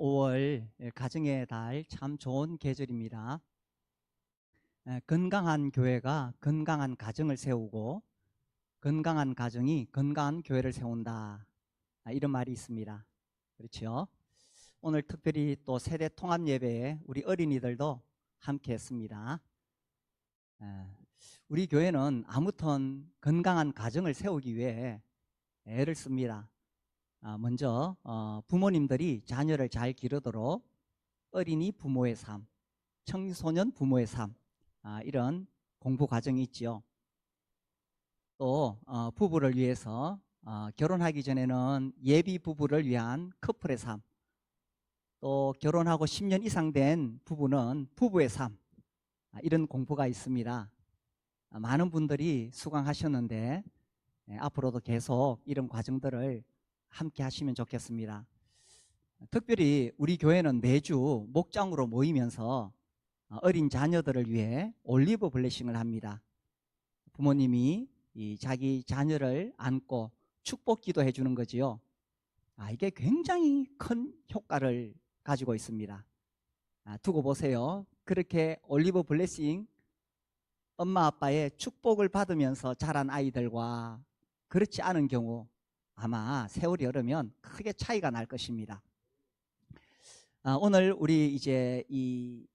5월 가정의 달 참 좋은 계절입니다. 건강한 교회가 건강한 가정을 세우고 건강한 가정이 건강한 교회를 세운다. 이런 말이 있습니다. 그렇죠? 오늘 특별히 또 세대 통합 예배에 우리 어린이들도 함께 했습니다. 우리 교회는 아무튼 건강한 가정을 세우기 위해 애를 씁니다. 먼저 부모님들이 자녀를 잘 기르도록 어린이 부모의 삶, 청소년 부모의 삶, 이런 공부 과정이 있지요. 또 부부를 위해서 결혼하기 전에는 예비 부부를 위한 커플의 삶, 또 결혼하고 10년 이상 된 부부는 부부의 삶, 이런 공부가 있습니다. 많은 분들이 수강하셨는데 앞으로도 계속 이런 과정들을 함께 하시면 좋겠습니다. 특별히 우리 교회는 매주 목장으로 모이면서 어린 자녀들을 위해 올리브 블레싱을 합니다. 부모님이 자기 자녀를 안고 축복 기도해 주는 거지요. 이게 굉장히 큰 효과를 가지고 있습니다. 두고 보세요. 그렇게 올리브 블레싱 엄마 아빠의 축복을 받으면서 자란 아이들과 그렇지 않은 경우 아마 세월이 흐르면 크게 차이가 날 것입니다. 오늘 우리 이제 이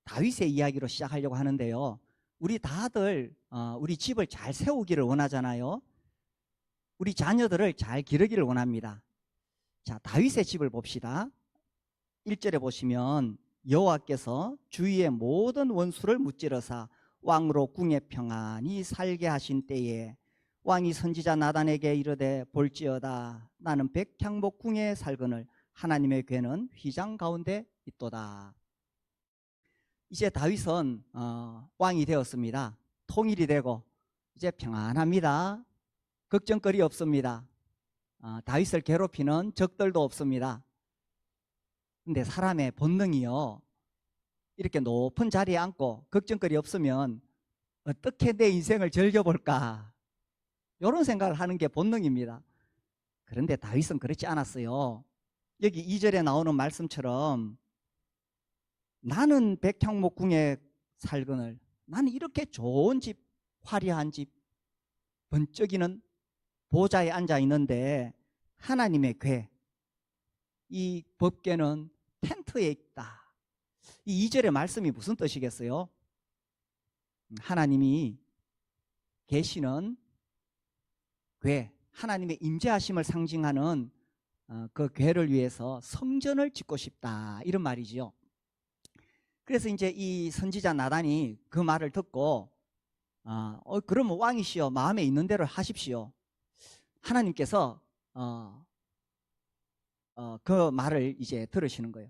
다윗의 이야기로 시작하려고 하는데요. 우리 다들 우리 집을 잘 세우기를 원하잖아요. 우리 자녀들을 잘 기르기를 원합니다. 자, 다윗의 집을 봅시다. 1절에 보시면 여호와께서 주위의 모든 원수를 무찌르사 왕으로 궁에 평안히 살게 하신 때에 왕이 선지자 나단에게 이르되 볼지어다 나는 백향목 궁에 살거늘 하나님의 궤는 휘장 가운데 있도다. 이제 다윗은 왕이 되었습니다. 통일이 되고 이제 평안합니다. 걱정거리 없습니다. 다윗을 괴롭히는 적들도 없습니다. 근데 사람의 본능이요, 이렇게 높은 자리에 앉고 걱정거리 없으면 어떻게 내 인생을 즐겨볼까, 이런 생각을 하는 게 본능입니다. 그런데 다윗은 그렇지 않았어요. 여기 2절에 나오는 말씀처럼 나는 백향목 궁에 살거늘, 나는 이렇게 좋은 집, 화려한 집, 번쩍이는 보좌에 앉아 있는데 하나님의 궤, 이 법궤는 텐트에 있다. 이 2절의 말씀이 무슨 뜻이겠어요? 하나님이 계시는 궤, 하나님의 임재하심을 상징하는 그 궤를 위해서 성전을 짓고 싶다, 이런 말이지요. 그래서 이제 이 선지자 나단이 그 말을 듣고 그러면 왕이시여 마음에 있는 대로 하십시오. 하나님께서 그 말을 이제 들으시는 거예요.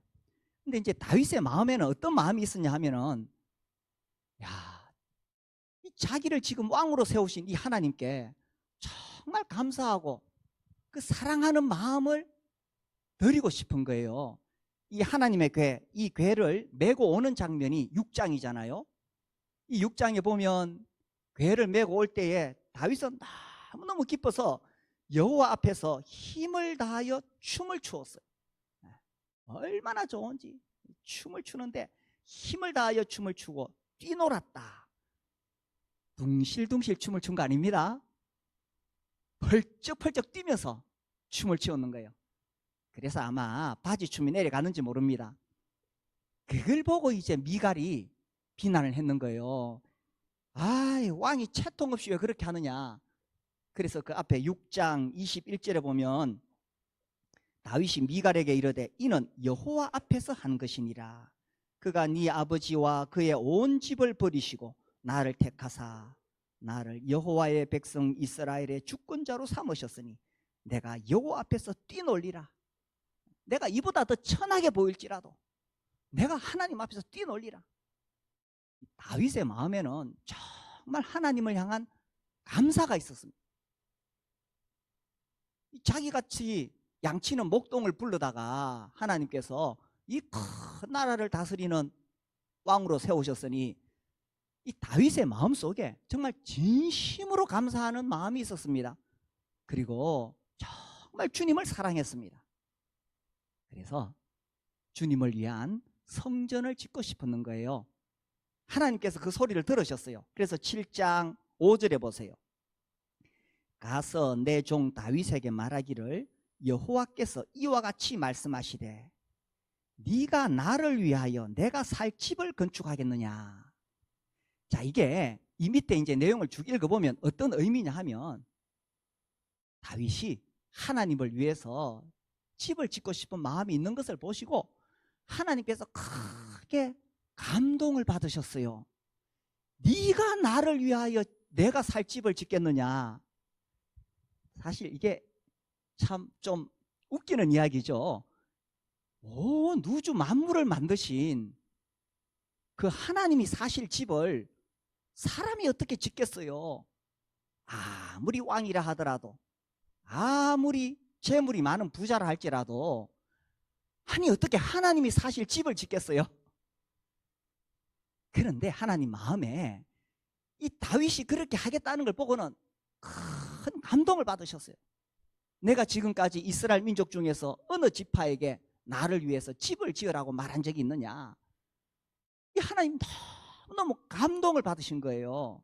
근데 이제 다윗의 마음에는 어떤 마음이 있었냐 하면은, 이 자기를 지금 왕으로 세우신 이 하나님께 정말 감사하고 그 사랑하는 마음을 드리고 싶은 거예요. 이 하나님의 궤, 이 궤를 메고 오는 장면이 6장이잖아요. 이 6장에 보면 궤를 메고 올 때에 다윗은 너무너무 기뻐서 여호와 앞에서 힘을 다하여 춤을 추었어요. 얼마나 좋은지 춤을 추는데 힘을 다하여 춤을 추고 뛰놀았다. 둥실둥실 춤을 춘 거 아닙니다. 펄쩍펄쩍 뛰면서 춤을 추었는 거예요. 그래서 아마 바지춤이 내려가는지 모릅니다. 그걸 보고 이제 미갈이 비난을 했는 거예요. 왕이 채통 없이 왜 그렇게 하느냐. 그래서 그 앞에 6장 21절에 보면 다윗이 미갈에게 이르되 이는 여호와 앞에서 한 것이니라. 그가 네 아버지와 그의 온 집을 버리시고 나를 택하사 나를 여호와의 백성 이스라엘의 주권자로 삼으셨으니 내가 여호와 앞에서 뛰놀리라. 내가 이보다 더 천하게 보일지라도 내가 하나님 앞에서 뛰놀리라. 다윗의 마음에는 정말 하나님을 향한 감사가 있었습니다. 자기같이 양치는 목동을 부르다가 하나님께서 이 큰 나라를 다스리는 왕으로 세우셨으니 이 다윗의 마음속에 정말 진심으로 감사하는 마음이 있었습니다. 그리고 정말 주님을 사랑했습니다. 그래서 주님을 위한 성전을 짓고 싶었는 거예요. 하나님께서 그 소리를 들으셨어요. 그래서 7장 5절에 보세요. 가서 내 종 다윗에게 말하기를 여호와께서 이와 같이 말씀하시되 네가 나를 위하여 내가 살 집을 건축하겠느냐. 자, 이게 이 밑에 이제 내용을 쭉 읽어보면 어떤 의미냐 하면 다윗이 하나님을 위해서 집을 짓고 싶은 마음이 있는 것을 보시고 하나님께서 크게 감동을 받으셨어요. 네가 나를 위하여 내가 살 집을 짓겠느냐. 사실 이게 참 좀 웃기는 이야기죠. 온 우주 만물을 만드신 그 하나님이 사실 집을 사람이 어떻게 짓겠어요? 아무리 왕이라 하더라도, 아무리 재물이 많은 부자라 할지라도, 아니 어떻게 하나님이 사실 집을 짓겠어요? 그런데 하나님 마음에 이 다윗이 그렇게 하겠다는 걸 보고는 큰 감동을 받으셨어요. 내가 지금까지 이스라엘 민족 중에서 어느 지파에게 나를 위해서 집을 지으라고 말한 적이 있느냐. 이 하나님 너무너무 감동을 받으신 거예요.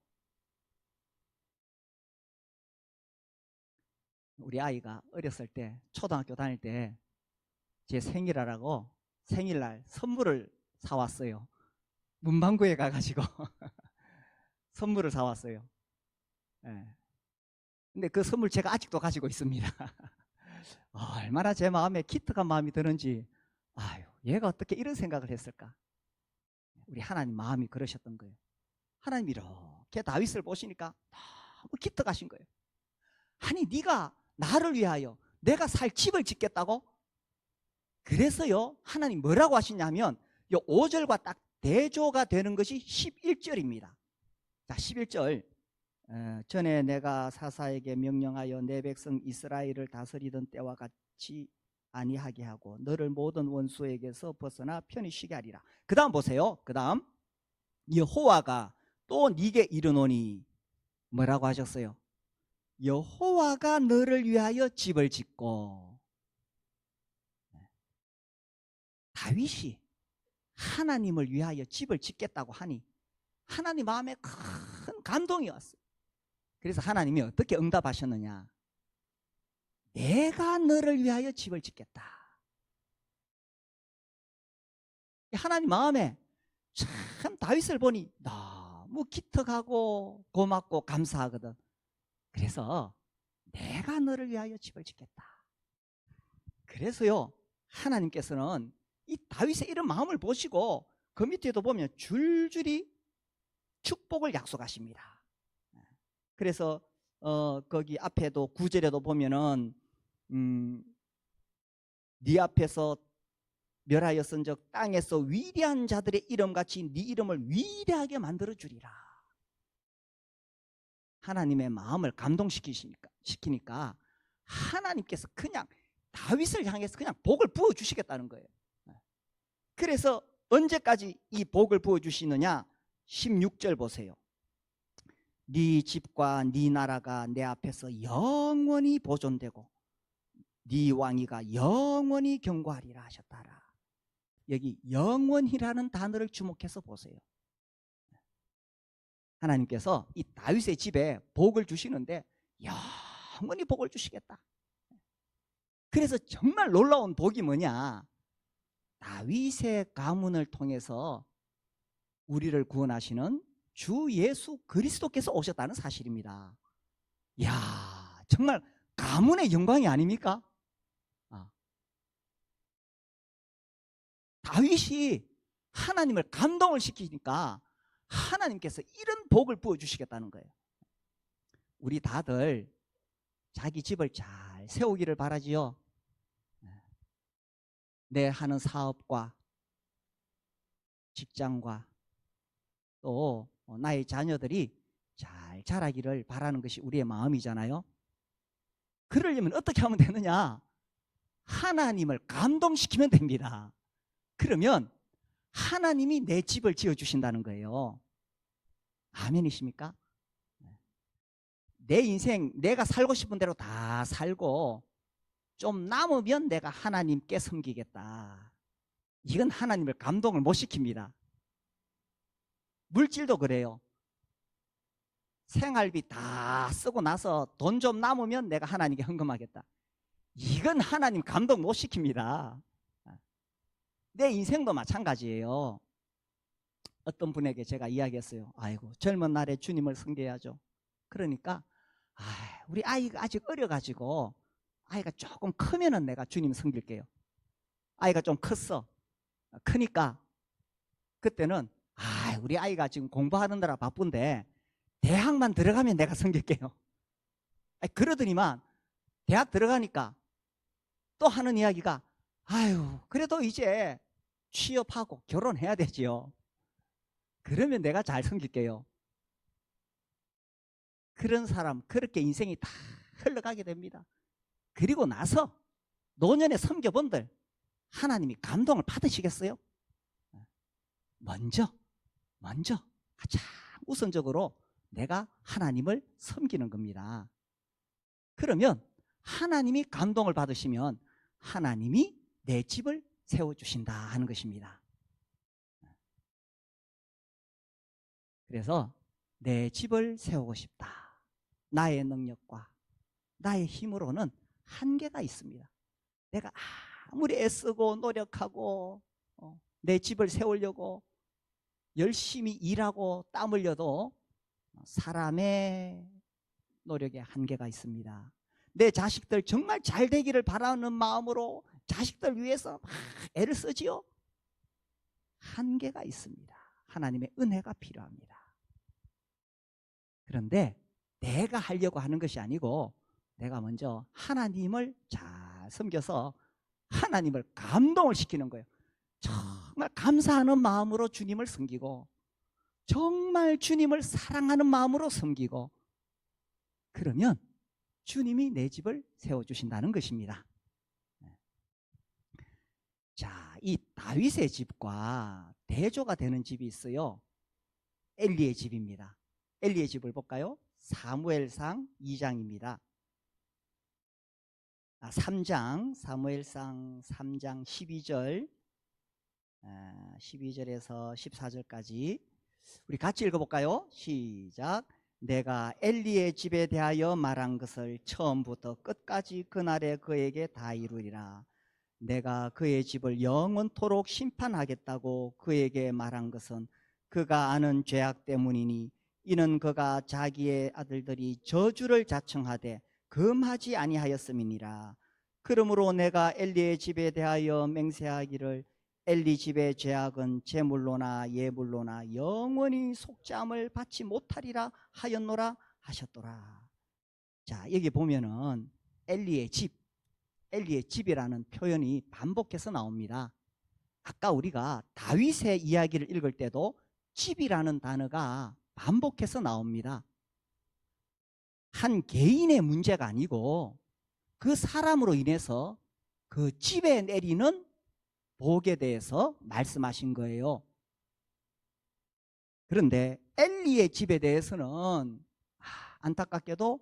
우리 아이가 어렸을 때 초등학교 다닐 때 제 생일이라고 생일날 선물을 사왔어요. 문방구에 가가지고 선물을 사왔어요. 네. 근데 그 선물 제가 아직도 가지고 있습니다. 얼마나 제 마음에 기특한 마음이 드는지, 아유, 얘가 어떻게 이런 생각을 했을까? 우리 하나님 마음이 그러셨던 거예요. 하나님이 이렇게 다윗을 보시니까 너무 기특하신 거예요. 아니 네가 나를 위하여 내가 살 집을 짓겠다고? 그래서요 하나님 뭐라고 하시냐면 요 5절과 딱 대조가 되는 것이 11절입니다. 자, 11절. 전에 내가 사사에게 명령하여 내 백성 이스라엘을 다스리던 때와 같이 아니하게 하고 너를 모든 원수에게서 벗어나 편히 쉬게 하리라. 그 다음 보세요. 그 다음 여호와가 또 네게 이르노니 뭐라고 하셨어요? 여호와가 너를 위하여 집을 짓고. 다윗이 하나님을 위하여 집을 짓겠다고 하니 하나님 마음에 큰 감동이 왔어요. 그래서 하나님이 어떻게 응답하셨느냐? 내가 너를 위하여 집을 짓겠다. 하나님 마음에 참 다윗을 보니 너무 기특하고 고맙고 감사하거든. 그래서 내가 너를 위하여 집을 짓겠다. 그래서요 하나님께서는 이 다윗의 이런 마음을 보시고 그 밑에도 보면 줄줄이 축복을 약속하십니다. 그래서 거기 앞에도 9절에도 보면은 네 앞에서 멸하였은즉 땅에서 위대한 자들의 이름같이 네 이름을 위대하게 만들어 주리라. 하나님의 마음을 감동시키니까 하나님께서 그냥 다윗을 향해서 그냥 복을 부어 주시겠다는 거예요. 그래서 언제까지 이 복을 부어 주시느냐? 16절 보세요. 네 집과 네 나라가 내 앞에서 영원히 보존되고 네 왕위가 영원히 경고하리라 하셨다라. 여기 영원이라는 단어를 주목해서 보세요. 하나님께서 이 다윗의 집에 복을 주시는데 영원히 복을 주시겠다. 그래서 정말 놀라운 복이 뭐냐? 다윗의 가문을 통해서 우리를 구원하시는 주 예수 그리스도께서 오셨다는 사실입니다. 이야, 정말 가문의 영광이 아닙니까? 다윗이 하나님을 감동을 시키니까 하나님께서 이런 복을 부어주시겠다는 거예요. 우리 다들 자기 집을 잘 세우기를 바라지요. 내 하는 사업과 직장과 또 나의 자녀들이 잘 자라기를 바라는 것이 우리의 마음이잖아요. 그러려면 어떻게 하면 되느냐? 하나님을 감동시키면 됩니다. 그러면 하나님이 내 집을 지어주신다는 거예요. 아멘이십니까? 내 인생 내가 살고 싶은 대로 다 살고 좀 남으면 내가 하나님께 섬기겠다. 이건 하나님을 감동을 못 시킵니다. 물질도 그래요. 생활비 다 쓰고 나서 돈 좀 남으면 내가 하나님께 헌금하겠다. 이건 하나님 감동 못 시킵니다. 내 인생도 마찬가지예요. 어떤 분에게 제가 이야기했어요. 아이고, 젊은 날에 주님을 섬겨야죠. 그러니까 우리 아이가 아직 어려가지고 아이가 조금 크면은 내가 주님 섬길게요. 아이가 좀 컸어. 크니까 그때는 우리 아이가 지금 공부하느라 바쁜데 대학만 들어가면 내가 섬길게요. 그러더니만 대학 들어가니까 또 하는 이야기가 그래도 이제 취업하고 결혼해야 되지요. 그러면 내가 잘 섬길게요. 그런 사람, 그렇게 인생이 다 흘러가게 됩니다. 그리고 나서 노년에 섬겨본들 하나님이 감동을 받으시겠어요? 먼저 가장 우선적으로 내가 하나님을 섬기는 겁니다. 그러면 하나님이 감동을 받으시면 하나님이 내 집을 세워주신다 하는 것입니다. 그래서 내 집을 세우고 싶다. 나의 능력과 나의 힘으로는 한계가 있습니다. 내가 아무리 애쓰고 노력하고 내 집을 세우려고 열심히 일하고 땀 흘려도 사람의 노력에 한계가 있습니다. 내 자식들 정말 잘 되기를 바라는 마음으로 자식들 위해서 막 애를 쓰지요. 한계가 있습니다. 하나님의 은혜가 필요합니다. 그런데 내가 하려고 하는 것이 아니고 내가 먼저 하나님을 잘 섬겨서 하나님을 감동을 시키는 거예요. 정말 감사하는 마음으로 주님을 섬기고 정말 주님을 사랑하는 마음으로 섬기고 그러면 주님이 내 집을 세워주신다는 것입니다. 자, 이 다윗의 집과 대조가 되는 집이 있어요. 엘리의 집입니다. 엘리의 집을 볼까요? 사무엘상 2장입니다. 3장, 사무엘상 3장 12절, 12절에서 14절까지 우리 같이 읽어볼까요? 시작. 내가 엘리의 집에 대하여 말한 것을 처음부터 끝까지 그날에 그에게 다 이루리라. 내가 그의 집을 영원토록 심판하겠다고 그에게 말한 것은 그가 아는 죄악 때문이니 이는 그가 자기의 아들들이 저주를 자청하되 금하지 아니하였음이니라. 그러므로 내가 엘리의 집에 대하여 맹세하기를 엘리 집의 죄악은 제물로나 예물로나 영원히 속죄함을 받지 못하리라 하였노라 하셨더라. 자, 여기 보면은 엘리의 집이라는 표현이 반복해서 나옵니다. 아까 우리가 다윗의 이야기를 읽을 때도 집이라는 단어가 반복해서 나옵니다. 한 개인의 문제가 아니고 그 사람으로 인해서 그 집에 내리는 복에 대해서 말씀하신 거예요. 그런데 엘리의 집에 대해서는 안타깝게도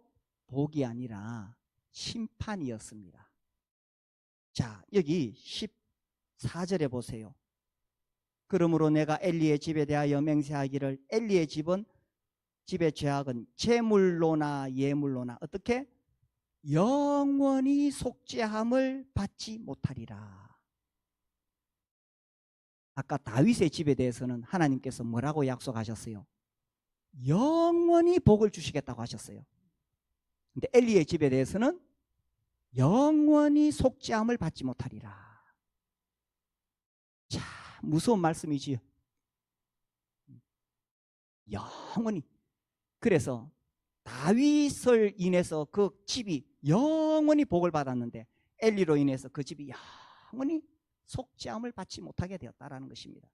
복이 아니라 심판이었습니다. 자, 여기 14절에 보세요. 그러므로 내가 엘리의 집에 대하여 맹세하기를 엘리의 집의 죄악은 제물로나 예물로나 어떻게? 영원히 속죄함을 받지 못하리라. 아까 다윗의 집에 대해서는 하나님께서 뭐라고 약속하셨어요? 영원히 복을 주시겠다고 하셨어요. 근데 엘리의 집에 대해서는 영원히 속죄함을 받지 못하리라. 참 무서운 말씀이지요. 영원히. 그래서 다윗을 인해서 그 집이 영원히 복을 받았는데 엘리로 인해서 그 집이 영원히 속죄함을 받지 못하게 되었다는 것입니다.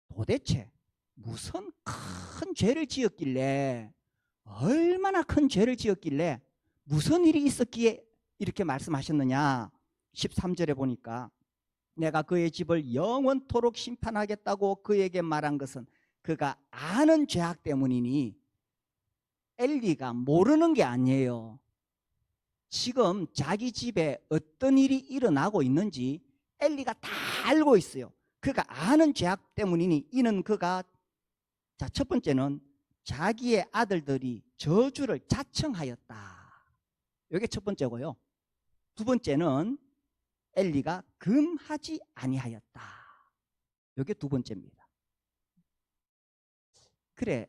도대체 무슨 큰 죄를 지었길래, 얼마나 큰 죄를 지었길래 무슨 일이 있었기에 이렇게 말씀하셨느냐. 13절에 보니까 내가 그의 집을 영원토록 심판하겠다고 그에게 말한 것은 그가 아는 죄악 때문이니. 엘리가 모르는 게 아니에요. 지금 자기 집에 어떤 일이 일어나고 있는지 엘리가 다 알고 있어요. 그가 아는 죄악 때문이니 이는 그가 첫 번째는 자기의 아들들이 저주를 자청하였다. 이게 첫 번째고요. 두 번째는 엘리가 금하지 아니하였다. 이게 두 번째입니다. 그래,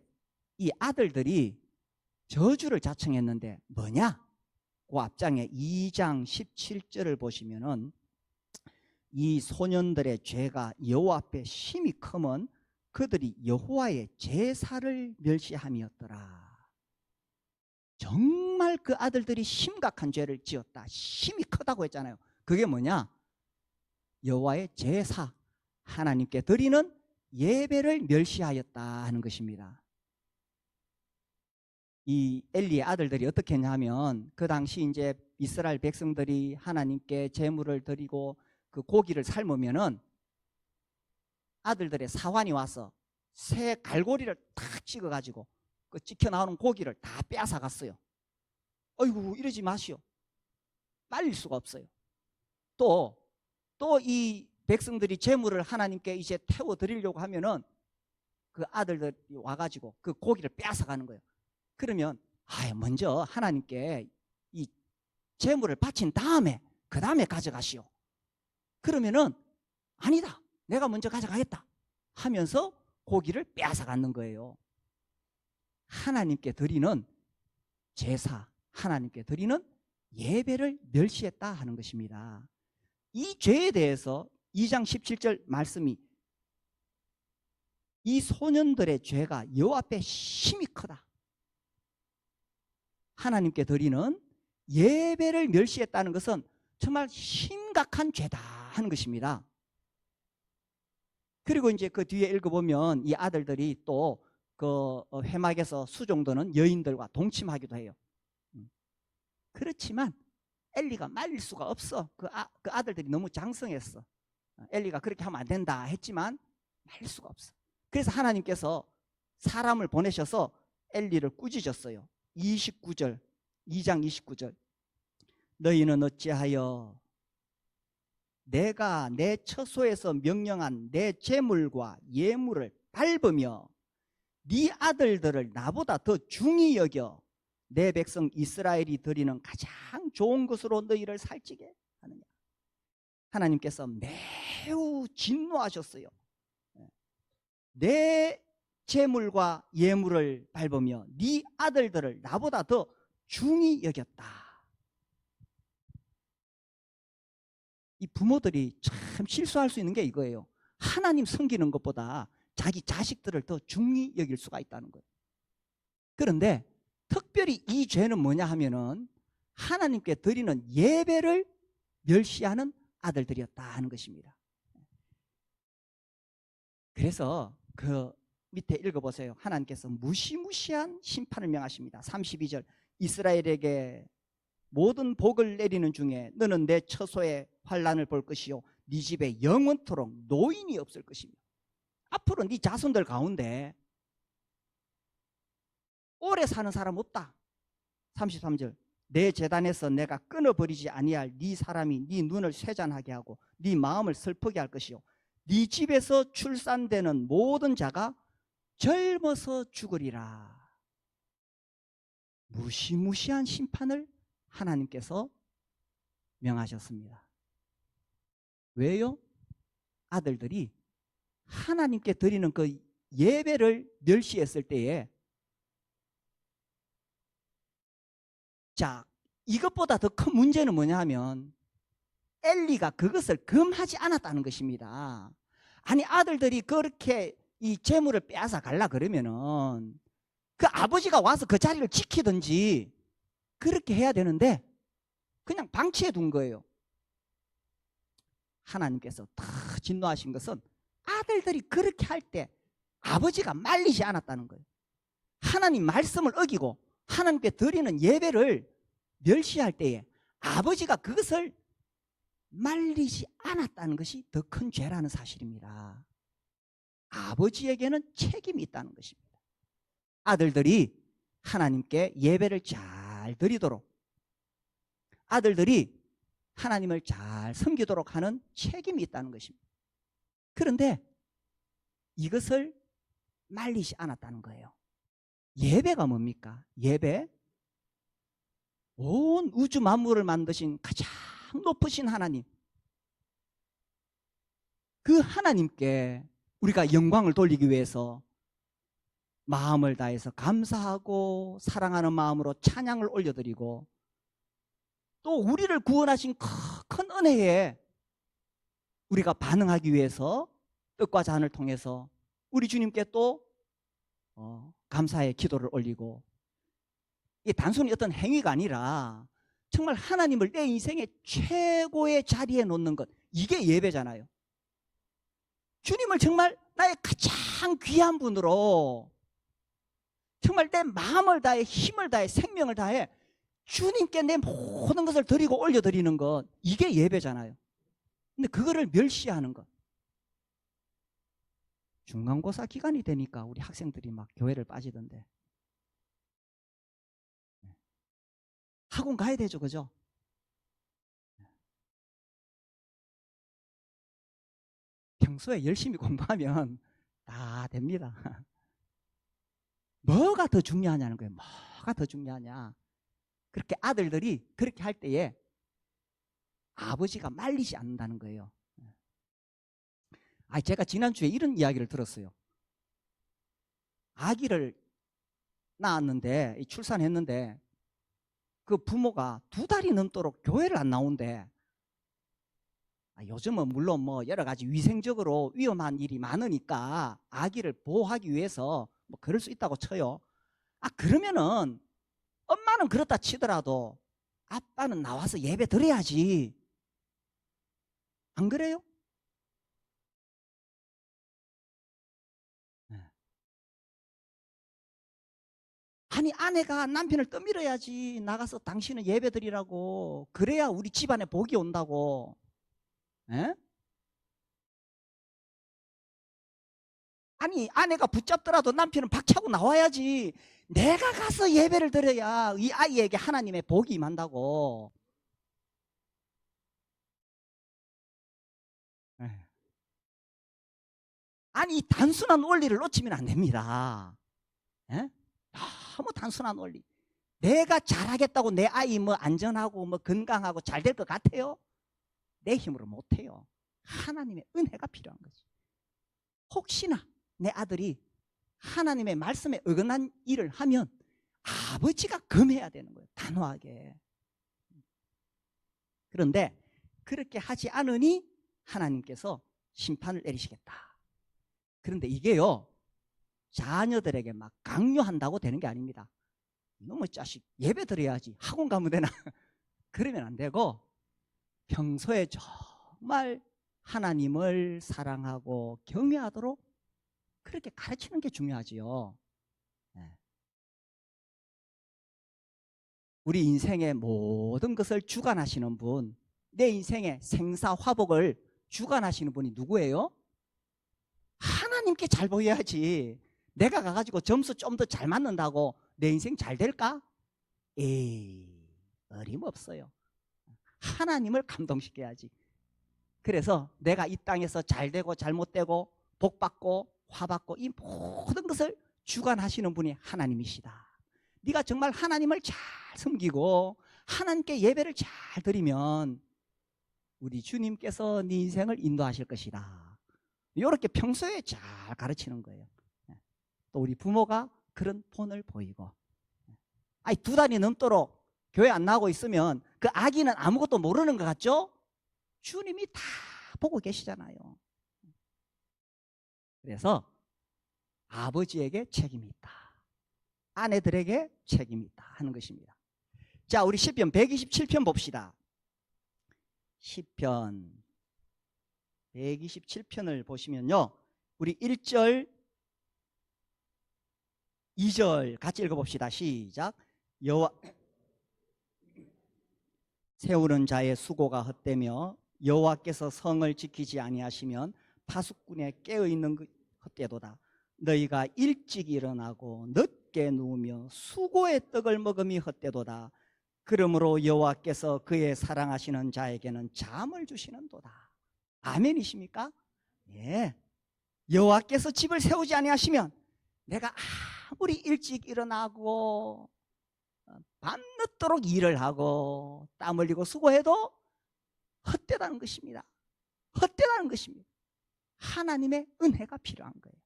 이 아들들이 저주를 자청했는데 뭐냐? 그 앞장에 2장 17절을 보시면은 이 소년들의 죄가 여호와 앞에 심히 크면 그들이 여호와의 제사를 멸시함이었더라. 정말 그 아들들이 심각한 죄를 지었다. 심히 크다고 했잖아요. 그게 뭐냐? 여호와의 제사, 하나님께 드리는 예배를 멸시하였다 하는 것입니다. 이 엘리의 아들들이 어떻게 했냐면 그 당시 이제 이스라엘 백성들이 하나님께 제물을 드리고 그 고기를 삶으면은 아들들의 사환이 와서 새 갈고리를 탁 찍어가지고 그 찍혀 나오는 고기를 다 빼앗아 갔어요. 어이구, 이러지 마시오. 말릴 수가 없어요. 또 이 백성들이 제물을 하나님께 이제 태워 드리려고 하면은 그 아들들이 와가지고 그 고기를 빼앗아 가는 거예요. 그러면 먼저 하나님께 이 제물을 바친 다음에 그 다음에 가져가시오. 그러면은 아니다, 내가 먼저 가져가겠다 하면서 고기를 빼앗아 가는 거예요. 하나님께 드리는 제사, 하나님께 드리는 예배를 멸시했다 하는 것입니다. 이 죄에 대해서 2장 17절 말씀이 이 소년들의 죄가 여호와 앞에 심히 크다. 하나님께 드리는 예배를 멸시했다는 것은 정말 심각한 죄다 하는 것입니다. 그리고 이제 그 뒤에 읽어보면 이 아들들이 또 그 회막에서 수종드는 여인들과 동침하기도 해요. 그렇지만 엘리가 말릴 수가 없어. 그 아들들이 너무 장성했어. 엘리가 그렇게 하면 안 된다 했지만 말릴 수가 없어. 그래서 하나님께서 사람을 보내셔서 엘리를 꾸짖었어요. 29절, 2장 29절. 너희는 어찌하여 내가 내 처소에서 명령한 내 제물과 예물을 밟으며 네 아들들을 나보다 더 중히 여겨 내 백성 이스라엘이 드리는 가장 좋은 것으로 너희를 살찌게 하느냐. 하나님께서 매우 진노하셨어요. 내 제물과 예물을 밟으며 네 아들들을 나보다 더 중히 여겼다. 이 부모들이 참 실수할 수 있는 게 이거예요. 하나님 섬기는 것보다 자기 자식들을 더 중히 여길 수가 있다는 거예요. 그런데 특별히 이 죄는 뭐냐 하면은 하나님께 드리는 예배를 멸시하는 아들들이었다 하는 것입니다. 그래서 그 밑에 읽어보세요. 하나님께서 무시무시한 심판을 명하십니다. 32절. 이스라엘에게 모든 복을 내리는 중에 너는 내 처소에 환난을 볼 것이요 네 집에 영원토록 노인이 없을 것이며. 앞으로 네 자손들 가운데 오래 사는 사람 없다. 33절. 내 제단에서 내가 끊어버리지 아니할 네 사람이 네 눈을 쇠잔하게 하고 네 마음을 슬프게 할 것이요 네 집에서 출산되는 모든 자가 젊어서 죽으리라. 무시무시한 심판을 하나님께서 명하셨습니다. 왜요? 아들들이 하나님께 드리는 그 예배를 멸시했을 때에, 자, 이것보다 더 큰 문제는 뭐냐 하면 엘리가 그것을 금하지 않았다는 것입니다. 아니, 아들들이 그렇게 이 재물을 빼앗아 갈라 그러면은 그 아버지가 와서 그 자리를 지키든지 그렇게 해야 되는데 그냥 방치해 둔 거예요. 하나님께서 다 진노하신 것은 아들들이 그렇게 할 때 아버지가 말리지 않았다는 거예요. 하나님 말씀을 어기고 하나님께 드리는 예배를 멸시할 때에 아버지가 그것을 말리지 않았다는 것이 더 큰 죄라는 사실입니다. 아버지에게는 책임이 있다는 것입니다. 아들들이 하나님께 예배를 잘 드리도록, 아들들이 하나님을 잘 섬기도록 하는 책임이 있다는 것입니다. 그런데 이것을 말리지 않았다는 거예요. 예배가 뭡니까? 예배, 온 우주 만물을 만드신 가장 높으신 하나님, 그 하나님께 우리가 영광을 돌리기 위해서 마음을 다해서 감사하고 사랑하는 마음으로 찬양을 올려드리고, 또 우리를 구원하신 큰 은혜에 우리가 반응하기 위해서 떡과 잔을 통해서 우리 주님께 또 감사의 기도를 올리고, 이게 단순히 어떤 행위가 아니라 정말 하나님을 내 인생의 최고의 자리에 놓는 것, 이게 예배잖아요. 주님을 정말 나의 가장 귀한 분으로 정말 내 마음을 다해, 힘을 다해, 생명을 다해 주님께 내 모든 것을 드리고 올려드리는 것, 이게 예배잖아요. 근데 그거를 멸시하는 것. 중간고사 기간이 되니까 우리 학생들이 막 교회를 빠지던데. 학원 가야 되죠, 그죠? 평소에 열심히 공부하면 다 됩니다. 뭐가 더 중요하냐는 거예요. 뭐가 더 중요하냐. 그렇게 아들들이 그렇게 할 때에 아버지가 말리지 않는다는 거예요. 제가 지난주에 이런 이야기를 들었어요. 아기를 낳았는데, 출산했는데, 그 부모가 2달이 넘도록 교회를 안 나온대. 요즘은 물론 뭐 여러 가지 위생적으로 위험한 일이 많으니까 아기를 보호하기 위해서 뭐 그럴 수 있다고 쳐요. 그러면은 엄마는 그렇다 치더라도 아빠는 나와서 예배 드려야지. 안 그래요? 아니, 아내가 남편을 떠밀어야지. 나가서 당신은 예배 드리라고. 그래야 우리 집안에 복이 온다고. 에? 아니, 아내가 붙잡더라도 남편은 박차고 나와야지. 내가 가서 예배를 드려야 이 아이에게 하나님의 복이 임한다고. 에. 아니, 이 단순한 원리를 놓치면 안 됩니다. 에? 너무 단순한 원리. 내가 잘하겠다고 내 아이 뭐 안전하고 뭐 건강하고 잘 될 것 같아요? 내 힘으로 못해요. 하나님의 은혜가 필요한 거지. 혹시나 내 아들이 하나님의 말씀에 어긋난 일을 하면 아버지가 금해야 되는 거예요. 단호하게. 그런데 그렇게 하지 않으니 하나님께서 심판을 내리시겠다. 그런데 이게요, 자녀들에게 막 강요한다고 되는 게 아닙니다. 너무 자식 예배 드려야지, 학원 가면 되나? 그러면 안 되고, 평소에 정말 하나님을 사랑하고 경외하도록 그렇게 가르치는 게 중요하지요. 우리 인생의 모든 것을 주관하시는 분, 내 인생의 생사화복을 주관하시는 분이 누구예요? 하나님께 잘 보여야지. 내가 가가지고 점수 좀 더 잘 맞는다고 내 인생 잘 될까? 에이, 어림없어요. 하나님을 감동시켜야지. 그래서 내가 이 땅에서 잘되고 잘못되고 복받고 화받고 이 모든 것을 주관하시는 분이 하나님이시다. 네가 정말 하나님을 잘 섬기고 하나님께 예배를 잘 드리면 우리 주님께서 네 인생을 인도하실 것이다. 이렇게 평소에 잘 가르치는 거예요. 또 우리 부모가 그런 본을 보이고, 2달이 넘도록 교회 안 나오고 있으면 그 아기는 아무것도 모르는 것 같죠? 주님이 다 보고 계시잖아요. 그래서 아버지에게 책임이 있다, 아내들에게 책임이 있다 하는 것입니다. 자, 우리 시편 127편 봅시다. 시편 127편을 보시면요, 우리 1절 2절 같이 읽어봅시다. 시작. 여호와 세우는 자의 수고가 헛되며 여호와께서 성을 지키지 아니하시면 파수꾼의 깨어있는 헛되도다. 너희가 일찍 일어나고 늦게 누우며 수고의 떡을 먹음이 헛되도다. 그러므로 여호와께서 그의 사랑하시는 자에게는 잠을 주시는도다. 아멘이십니까? 예. 여호와께서 집을 세우지 아니하시면 내가 아무리 일찍 일어나고 밤늦도록 일을 하고 땀 흘리고 수고해도 헛되다는 것입니다. 헛되다는 것입니다. 하나님의 은혜가 필요한 거예요.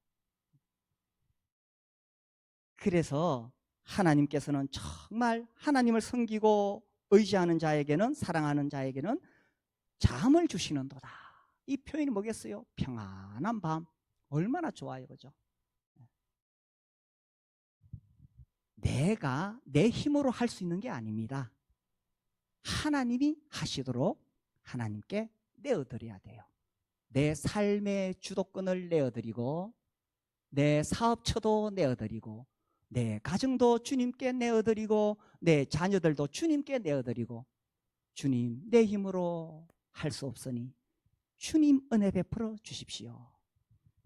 그래서 하나님께서는 정말 하나님을 섬기고 의지하는 자에게는, 사랑하는 자에게는 잠을 주시는도다. 이 표현이 뭐겠어요? 평안한 밤. 얼마나 좋아요, 그죠? 내가 내 힘으로 할 수 있는 게 아닙니다. 하나님이 하시도록 하나님께 내어드려야 돼요. 내 삶의 주도권을 내어드리고, 내 사업처도 내어드리고, 내 가정도 주님께 내어드리고, 내 자녀들도 주님께 내어드리고, 주님, 내 힘으로 할 수 없으니 주님 은혜 베풀어 주십시오.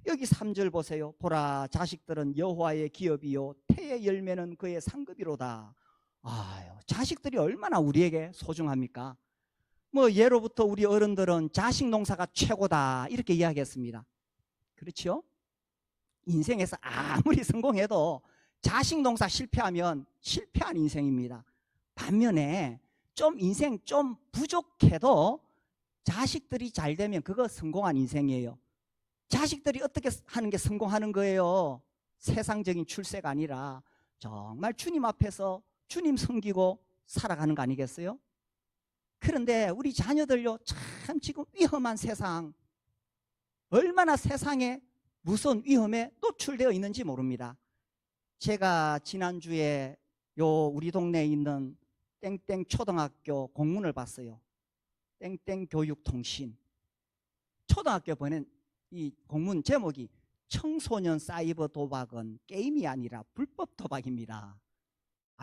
여기 3절 보세요. 보라, 자식들은 여호와의 기업이요 태의 열매는 그의 상급이로다. 아유, 자식들이 얼마나 우리에게 소중합니까? 뭐 예로부터 우리 어른들은 자식 농사가 최고다 이렇게 이야기했습니다. 그렇죠? 인생에서 아무리 성공해도 자식 농사 실패하면 실패한 인생입니다. 반면에 좀 인생 좀 부족해도 자식들이 잘 되면 그거 성공한 인생이에요. 자식들이 어떻게 하는 게 성공하는 거예요? 세상적인 출세가 아니라 정말 주님 앞에서 주님 섬기고 살아가는 거 아니겠어요? 그런데 우리 자녀들요, 참 지금 위험한 세상, 얼마나 세상에 무서운 위험에 노출되어 있는지 모릅니다. 제가 지난주에 우리 동네에 있는 땡땡 초등학교 공문을 봤어요. 땡땡 교육통신. 초등학교 보낸 이 공문 제목이 청소년 사이버 도박은 게임이 아니라 불법 도박입니다.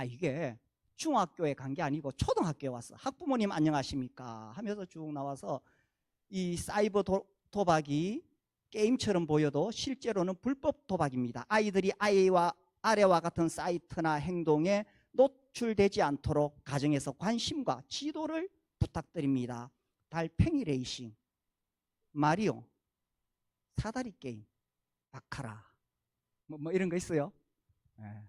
이게 중학교에 간 게 아니고 초등학교에 왔어. 학부모님 안녕하십니까 하면서 쭉 나와서 이 사이버 도박이 게임처럼 보여도 실제로는 불법 도박입니다. 아이들이 아래와 같은 사이트나 행동에 노출되지 않도록 가정에서 관심과 지도를 부탁드립니다. 달팽이 레이싱, 마리오, 사다리 게임, 바카라 뭐 이런 거 있어요. 네.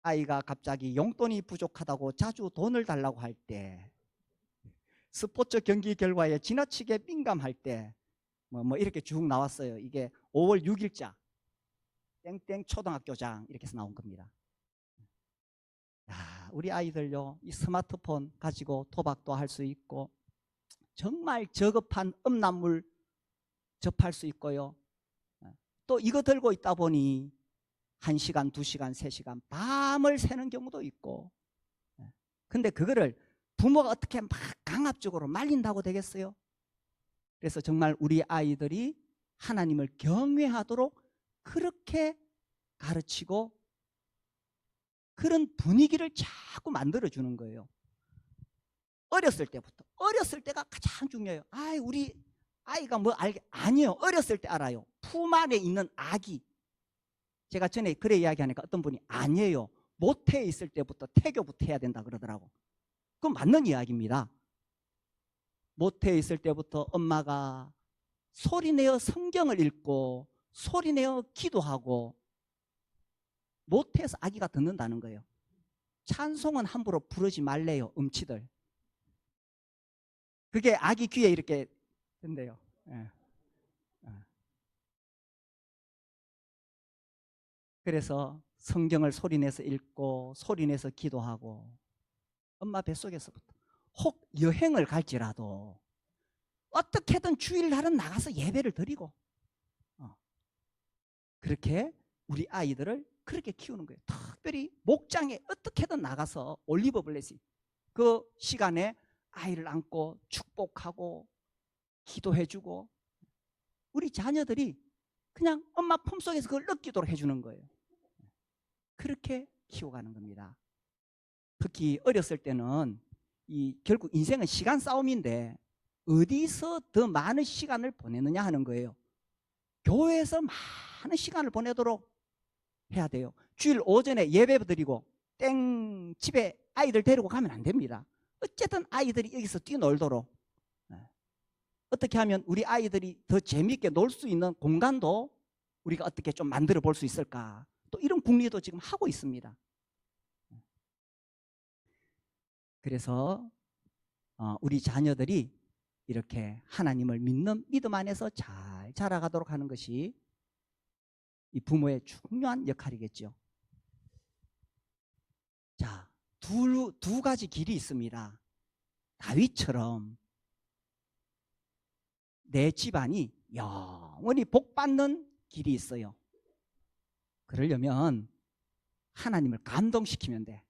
아이가 갑자기 용돈이 부족하다고 자주 돈을 달라고 할 때, 스포츠 경기 결과에 지나치게 민감할 때, 뭐 이렇게 쭉 나왔어요. 이게 5월 6일자 땡땡 초등학교장 이렇게 해서 나온 겁니다. 우리 아이들요, 이 스마트폰 가지고 도박도 할 수 있고 정말 저급한 음란물 접할 수 있고요. 또 이거 들고 있다 보니 1시간, 2시간, 3시간 밤을 새는 경우도 있고. 근데 그거를 부모가 어떻게 막 강압적으로 말린다고 되겠어요? 그래서 정말 우리 아이들이 하나님을 경외하도록 그렇게 가르치고 그런 분위기를 자꾸 만들어주는 거예요. 어렸을 때부터. 어렸을 때가 가장 중요해요. 우리 아이가 뭐 아니에요. 어렸을 때 알아요. 품 안에 있는 아기. 제가 전에 그래 이야기하니까 어떤 분이 아니에요. 모태에 있을 때부터 태교부터 해야 된다 그러더라고. 그건 맞는 이야기입니다. 모태에 있을 때부터 엄마가 소리내어 성경을 읽고 소리내어 기도하고 모태에서 아기가 듣는다는 거예요. 찬송은 함부로 부르지 말래요. 음치들. 그게 아기 귀에 이렇게 된대요. 예. 그래서 성경을 소리내서 읽고 소리내서 기도하고 엄마 뱃속에서부터 혹 여행을 갈지라도 어떻게든 주일날은 나가서 예배를 드리고 그렇게 우리 아이들을 그렇게 키우는 거예요. 특별히 목장에 어떻게든 나가서 올리브 블레싱 그 시간에 아이를 안고 축복하고 기도해주고 우리 자녀들이 그냥 엄마 품속에서 그걸 느끼도록 해주는 거예요. 그렇게 키워가는 겁니다. 특히 어렸을 때는 결국 인생은 시간 싸움인데 어디서 더 많은 시간을 보내느냐 하는 거예요. 교회에서 많은 시간을 보내도록 해야 돼요. 주일 오전에 예배 드리고 집에 아이들 데리고 가면 안 됩니다. 어쨌든 아이들이 여기서 뛰놀도록 어떻게 하면 우리 아이들이 더 재미있게 놀 수 있는 공간도 우리가 어떻게 좀 만들어 볼 수 있을까, 또 이런 궁리도 지금 하고 있습니다. 그래서 우리 자녀들이 이렇게 하나님을 믿는 믿음 안에서 잘 자라가도록 하는 것이 이 부모의 중요한 역할이겠죠. 자, 두 가지 길이 있습니다. 다윗처럼 내 집안이 영원히 복받는 길이 있어요. 그러려면 하나님을 감동시키면 돼.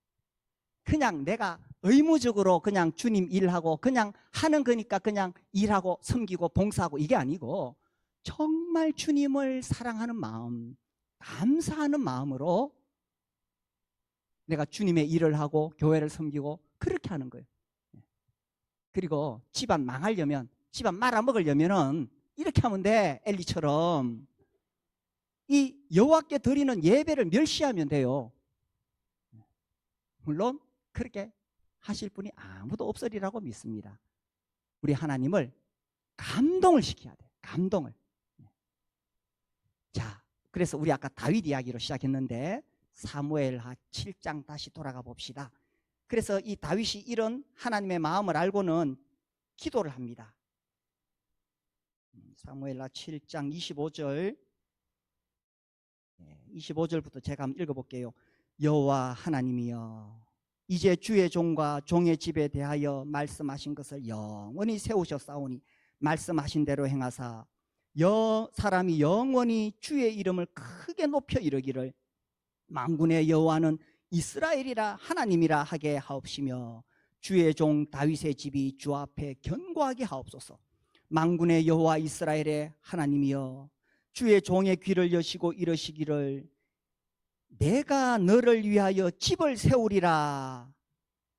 그냥 내가 의무적으로 그냥 주님 일하고 그냥 하는 거니까 그냥 일하고 섬기고 봉사하고 이게 아니고 정말 주님을 사랑하는 마음, 감사하는 마음으로 내가 주님의 일을 하고 교회를 섬기고 그렇게 하는 거예요. 그리고 집안 망하려면, 집안 말아먹으려면은 이렇게 하면 돼. 엘리처럼 이 여호와께 드리는 예배를 멸시하면 돼요. 물론 그렇게 하실 분이 아무도 없으리라고 믿습니다. 우리 하나님을 감동을 시켜야 돼요. 감동을. 자, 그래서 우리 아까 다윗 이야기로 시작했는데 사무엘하 7장 다시 돌아가 봅시다. 그래서 이 다윗이 이런 하나님의 마음을 알고는 기도를 합니다. 사무엘하 7장 25절부터 제가 한번 읽어볼게요. 여호와 하나님이여, 이제 주의 종과 종의 집에 대하여 말씀하신 것을 영원히 세우셨사오니 말씀하신 대로 행하사 사람이 영원히 주의 이름을 크게 높여 이르기를 만군의 여호와는 이스라엘이라 하나님이라 하게 하옵시며 주의 종 다윗의 집이 주 앞에 견고하게 하옵소서. 만군의 여호와 이스라엘의 하나님이여, 주의 종의 귀를 여시고 이러시기를 내가 너를 위하여 집을 세우리라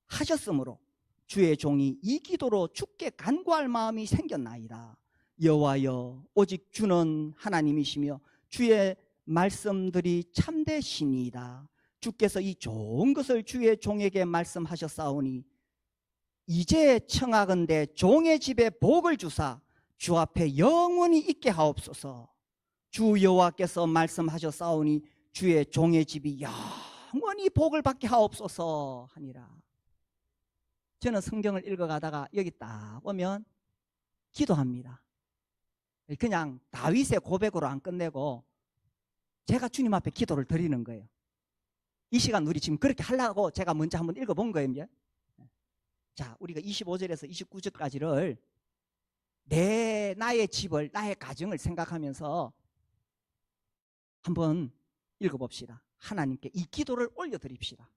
하셨으므로 주의 종이 이 기도로 주께 간구할 마음이 생겼나이다. 여호와여, 오직 주는 하나님이시며 주의 말씀들이 참되시니이다. 주께서 이 좋은 것을 주의 종에게 말씀하셨사오니 이제 청하건대 종의 집에 복을 주사 주 앞에 영원히 있게 하옵소서. 주 여호와께서 말씀하셨사오니 주의 종의 집이 영원히 복을 받게 하옵소서 하니라. 저는 성경을 읽어가다가 여기 딱 오면 기도합니다. 그냥 다윗의 고백으로 안 끝내고 제가 주님 앞에 기도를 드리는 거예요. 이 시간 우리 지금 그렇게 하려고 제가 먼저 한번 읽어본 거예요. 이제. 자, 우리가 25절에서 29절까지를 나의 집을, 나의 가정을 생각하면서 한번 읽어봅시다. 하나님께 이 기도를 올려드립시다.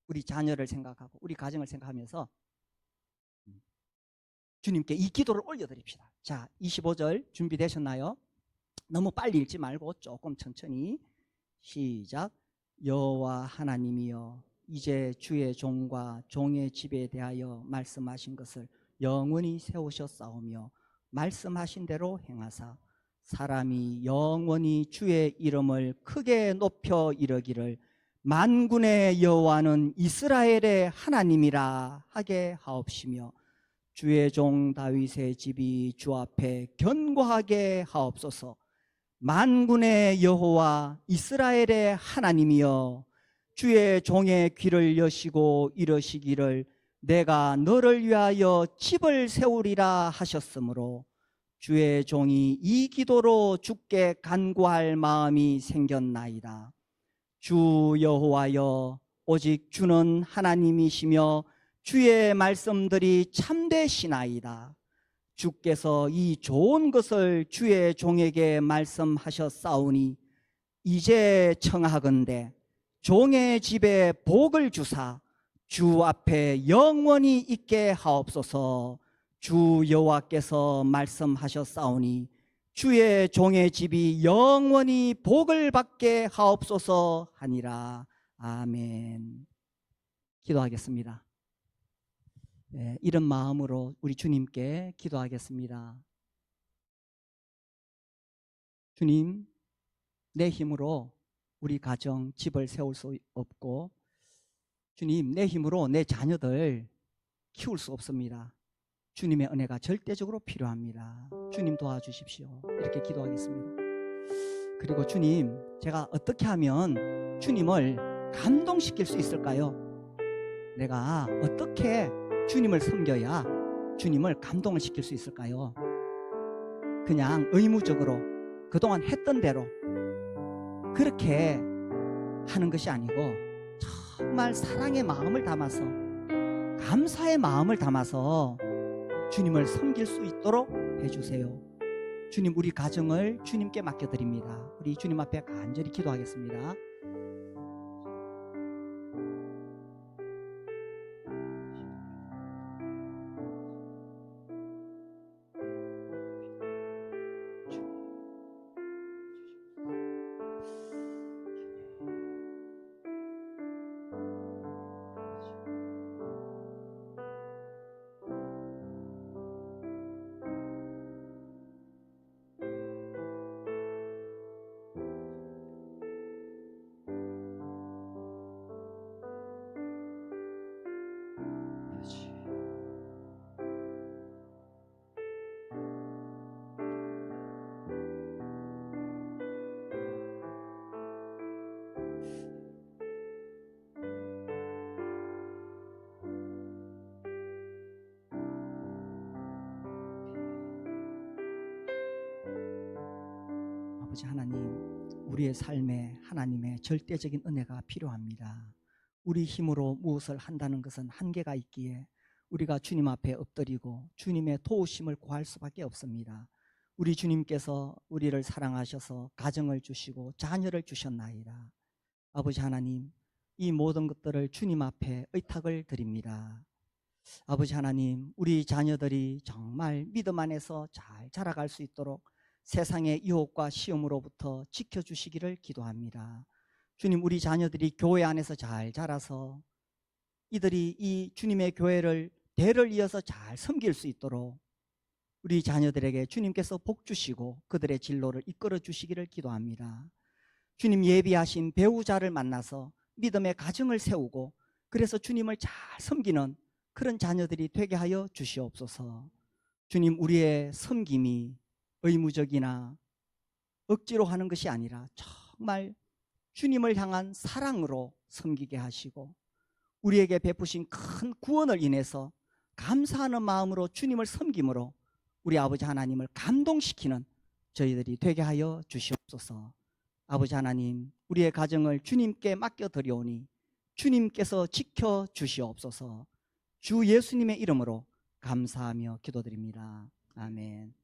우리 자녀를 생각하고 우리 가정을 생각하면서 주님께 이 기도를 올려드립시다. 자, 25절 준비되셨나요? 너무 빨리 읽지 말고 조금 천천히. 시작. 여호와 하나님이여, 이제 주의 종과 종의 집에 대하여 말씀하신 것을 영원히 세우셨사오며 말씀하신 대로 행하사 사람이 영원히 주의 이름을 크게 높여 이르기를 만군의 여호와는 이스라엘의 하나님이라 하게 하옵시며 주의 종 다윗의 집이 주 앞에 견고하게 하옵소서. 만군의 여호와 이스라엘의 하나님이여, 주의 종의 귀를 여시고 이러시기를 내가 너를 위하여 집을 세우리라 하셨으므로 주의 종이 이 기도로 주께 간구할 마음이 생겼나이다. 주 여호와여, 오직 주는 하나님이시며 주의 말씀들이 참되시나이다. 주께서 이 좋은 것을 주의 종에게 말씀하셨사오니 이제 청하건대 종의 집에 복을 주사 주 앞에 영원히 있게 하옵소서. 주 여호와께서 말씀하셨사오니 주의 종의 집이 영원히 복을 받게 하옵소서 하니라. 아멘. 기도하겠습니다. 네, 이런 마음으로 우리 주님께 기도하겠습니다. 주님, 내 힘으로 우리 가정, 집을 세울 수 없고 주님, 내 힘으로 내 자녀들 키울 수 없습니다. 주님의 은혜가 절대적으로 필요합니다. 주님 도와주십시오. 이렇게 기도하겠습니다. 그리고 주님, 제가 어떻게 하면 주님을 감동시킬 수 있을까요? 내가 어떻게 주님을 섬겨야 주님을 감동을 시킬 수 있을까요? 그냥 의무적으로 그동안 했던 대로 그렇게 하는 것이 아니고 정말 사랑의 마음을 담아서, 감사의 마음을 담아서 주님을 섬길 수 있도록 해주세요. 주님, 우리 가정을 주님께 맡겨드립니다. 우리 주님 앞에 간절히 기도하겠습니다. 아버지 하나님, 우리의 삶에 하나님의 절대적인 은혜가 필요합니다. 우리 힘으로 무엇을 한다는 것은 한계가 있기에 우리가 주님 앞에 엎드리고 주님의 도우심을 구할 수밖에 없습니다. 우리 주님께서 우리를 사랑하셔서 가정을 주시고 자녀를 주셨나이다. 아버지 하나님, 이 모든 것들을 주님 앞에 의탁을 드립니다. 아버지 하나님, 우리 자녀들이 정말 믿음 안에서 잘 자라갈 수 있도록 세상의 유혹과 시험으로부터 지켜주시기를 기도합니다. 주님, 우리 자녀들이 교회 안에서 잘 자라서 이들이 이 주님의 교회를 대를 이어서 잘 섬길 수 있도록 우리 자녀들에게 주님께서 복 주시고 그들의 진로를 이끌어 주시기를 기도합니다. 주님, 예비하신 배우자를 만나서 믿음의 가정을 세우고 그래서 주님을 잘 섬기는 그런 자녀들이 되게 하여 주시옵소서. 주님, 우리의 섬김이 의무적이나 억지로 하는 것이 아니라 정말 주님을 향한 사랑으로 섬기게 하시고 우리에게 베푸신 큰 구원을 인해서 감사하는 마음으로 주님을 섬김으로 우리 아버지 하나님을 감동시키는 저희들이 되게 하여 주시옵소서. 아버지 하나님, 우리의 가정을 주님께 맡겨드리오니 주님께서 지켜주시옵소서. 주 예수님의 이름으로 감사하며 기도드립니다. 아멘.